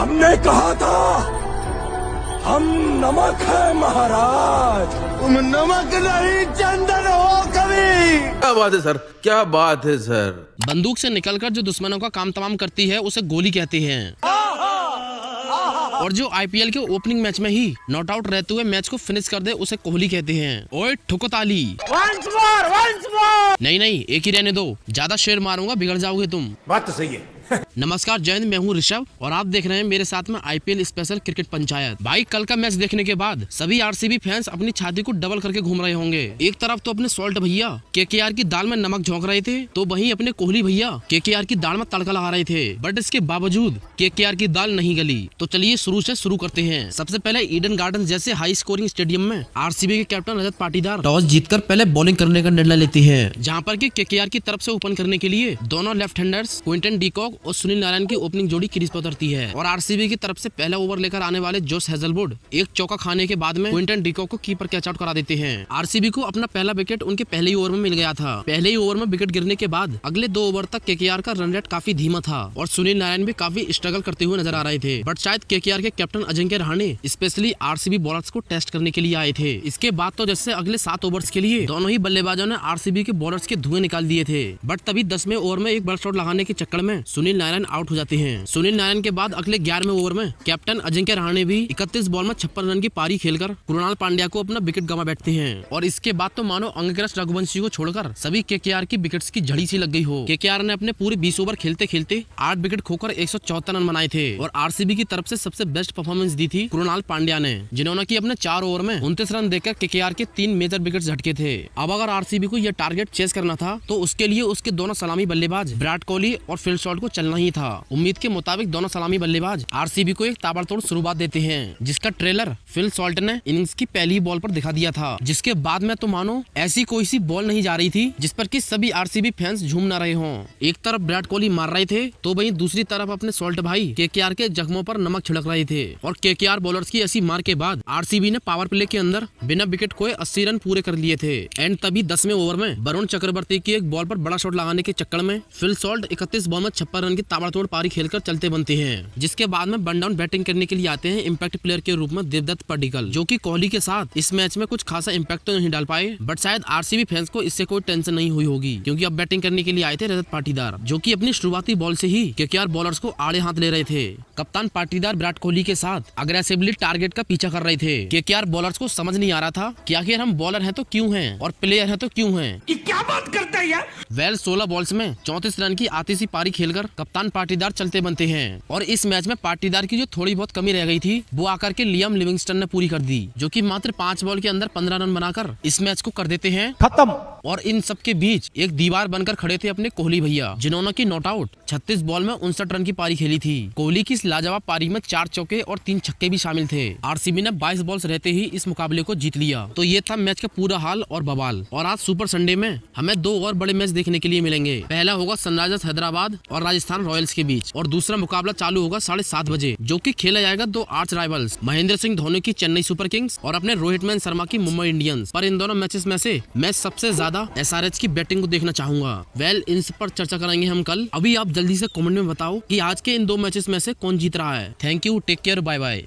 हमने कहा था हम नमक है महाराज, तुम नमक नहीं चंदन हो कभी। क्या बात है सर, क्या बात है सर। बंदूक से निकलकर जो दुश्मनों का काम तमाम करती है उसे गोली कहते हैं। और जो आईपीएल के ओपनिंग मैच में ही नॉट आउट रहते हुए मैच को फिनिश कर दे उसे कोहली कहते हैं। ओए ठुको ताली। once more। नहीं एक ही रहने दो, ज्यादा शेर मारूंगा बिगड़ जाओगे तुम। बात तो सही है। नमस्कार जय हिंद, मैं हूँ ऋषभ और आप देख रहे हैं मेरे साथ में आईपीएल स्पेशल क्रिकेट पंचायत। भाई कल का मैच देखने के बाद सभी आरसीबी फैंस अपनी छाती को डबल करके घूम रहे होंगे। एक तरफ तो अपने सॉल्ट भैया केकेआर की दाल में नमक झोंक रहे थे, तो वहीं अपने कोहली भैया केकेआर की दाल में तड़का लगा रहे थे। बट इसके बावजूद केकेआर की दाल नहीं गली। तो चलिए शुरू करते हैं। सबसे पहले ईडन गार्डन जैसे हाई स्कोरिंग स्टेडियम में आरसीबी के कैप्टन रजत पाटीदार टॉस जीतकर पहले बॉलिंग करने का निर्णय लेती है, जहाँ पर की केकेआर की तरफ से ओपन करने के लिए दोनों लेफ्ट हैंडर्स क्विंटन डीकॉक और सुनील नारायण की ओपनिंग जोड़ी क्रीज पर उतरती है। और आरसीबी की तरफ से पहला ओवर लेकर आने वाले जोश हेजलवुड एक चौका खाने के बाद में क्विंटन डीकॉक को कीपर कैच आउट करा देते हैं। आरसीबी को अपना पहला विकेट उनके पहले ही ओवर में मिल गया था। पहले ही ओवर में विकेट गिरने के बाद अगले 2 ओवर तक केकेआर का रन रेट काफी धीमा था और सुनील नारायण भी काफी स्ट्रगल करते हुए नजर आ रहे थे। बट शायद केकेआर के captain Ajinkya Rahane specially RCB bowlers को टेस्ट करने के लिए आए थे। इसके बाद तो जैसे अगले 7 ओवर्स के लिए दोनों ही बल्लेबाजों ने आरसीबी के बॉलर्स के धुएं निकाल दिए थे। बट तभी 10वें ओवर में एक बड़ा शॉट लगाने के चक्कर में सुनील नारायण आउट हो जाते हैं। सुनील नारायण के बाद अगले 11वें ओवर में कैप्टन अजिंक्य रहाणे भी 31 बॉल में 56 रन की पारी खेलकर कृणाल पांड्या को अपना विकेट गंवा बैठते हैं। और इसके बाद तो मानो अंगक्रश रघुवंशी को छोड़कर सभी केकेआर की विकेट्स की झड़ी सी लग गई हो। केकेआर ने अपने पूरे 20 ओवर खेलते खेलते 8 विकेट खोकर 174 रन बनाए थे। और आरसीबी की तरफ से सबसे बेस्ट परफॉर्मेंस दी थी कृणाल पांड्या ने, जिन्होंने की अपने 4 ओवर में 29 रन देकर केकेआर के 3 मेजर विकेट झटके थे। अब अगर आरसीबी को यह टारगेट चेस करना था तो उसके लिए उसके दोनों सलामी बल्लेबाज विराट कोहली और फिल सॉल्ट को चलना ही था। उम्मीद के मुताबिक दोनों सलामी बल्लेबाज आरसीबी को एक ताबड़तोड़ शुरुआत देते हैं, जिसका ट्रेलर फिल सॉल्ट ने इनिंग्स की पहली बॉल पर दिखा दिया था। जिसके बाद में तो मानो ऐसी कोई सी बॉल नहीं जा रही थी जिस पर कि सभी आरसीबी फैंस झूम ना रहे हों। एक तरफ विराट कोहली मार रहे थे तो वहीं दूसरी तरफ अपने सॉल्ट भाई केकेआर के जख्मों पर नमक छिड़क रहे थे। और केकेआर बॉलर्स की ऐसी मार के बाद आरसीबी ने पावर प्ले के अंदर बिना विकेट खोए 80 रन पूरे कर लिए थे। एंड तभी 10वें ओवर में वरुण चक्रवर्ती की एक बॉल पर बड़ा शॉट लगाने के चक्कर में फिल सॉल्ट 31 बॉल में 56 रन की ताबड़तोड़ पारी खेलकर चलते बनते हैं। जिसके बाद में वन डाउन बैटिंग करने के लिए आते हैं इम्पैक्ट प्लेयर के रूप में देवदत्त पडिक्कल, जो कि कोहली के साथ इस मैच में कुछ खासा इम्पैक्ट तो नहीं डाल पाए। बट शायद आरसीबी फैंस को इससे कोई टेंशन नहीं हुई होगी, क्योंकि अब बैटिंग करने के लिए आए थे रजत पाटीदार, जो कि अपनी शुरुआती बॉल से ही केकेआर बॉलर्स को आड़े हाथ ले रहे थे। कप्तान पाटीदार विराट कोहली के साथ अग्रेसिवली टारगेट का पीछा कर रहे थे। केकेआर बॉलर्स को समझ नहीं आ रहा था कि आखिर हम बॉलर हैं तो क्यों हैं और प्लेयर हैं तो क्यों हैं। ये क्या बात करता है यार। वेल 16 बॉल्स में 34 रन की आती सी पारी खेलकर कप्तान पाटीदार चलते बनते हैं। और इस मैच में पाटीदार की जो थोड़ी बहुत कमी रह गई थी वो आकर के लियाम लिविंगस्टन ने पूरी कर दी, जो कि मात्र 5 बॉल के अंदर 15 रन बनाकर इस मैच को कर देते हैं खत्म। और इन सब के बीच एक दीवार बनकर खड़े थे अपने कोहली भैया, जिन्होंने की नॉट आउट 36 बॉल में 59 रन की पारी खेली थी। कोहली की इस लाजवाब पारी में 4 चौके और 3 छक्के भी शामिल थे। आरसीबी ने 22 बॉल्स रहते ही इस मुकाबले को जीत लिया। तो ये था मैच का पूरा हाल और बवाल। और आज सुपर संडे में हमें 2 और बड़े मैच देखने के लिए मिलेंगे। पहला होगा सनराइजर्स हैदराबाद और राजस्थान रॉयल्स के बीच, और दूसरा मुकाबला चालू होगा 7:30 बजे, जो कि खेला जाएगा 2 आर्च राइवल्स महेंद्र सिंह धोनी की चेन्नई सुपर किंग्स और अपने रोहित मैन शर्मा की मुंबई इंडियंस। पर इन दोनों मैचेस में से मैं सबसे ज्यादा एसआरएच की बैटिंग को देखना चाहूंगा। वेल इन सब पर चर्चा करेंगे हम कल। अभी आप जल्दी से कमेंट में बताओ कि आज के इन 2 मैचेस में से कौन जीत रहा है। Thank you, take care, bye bye.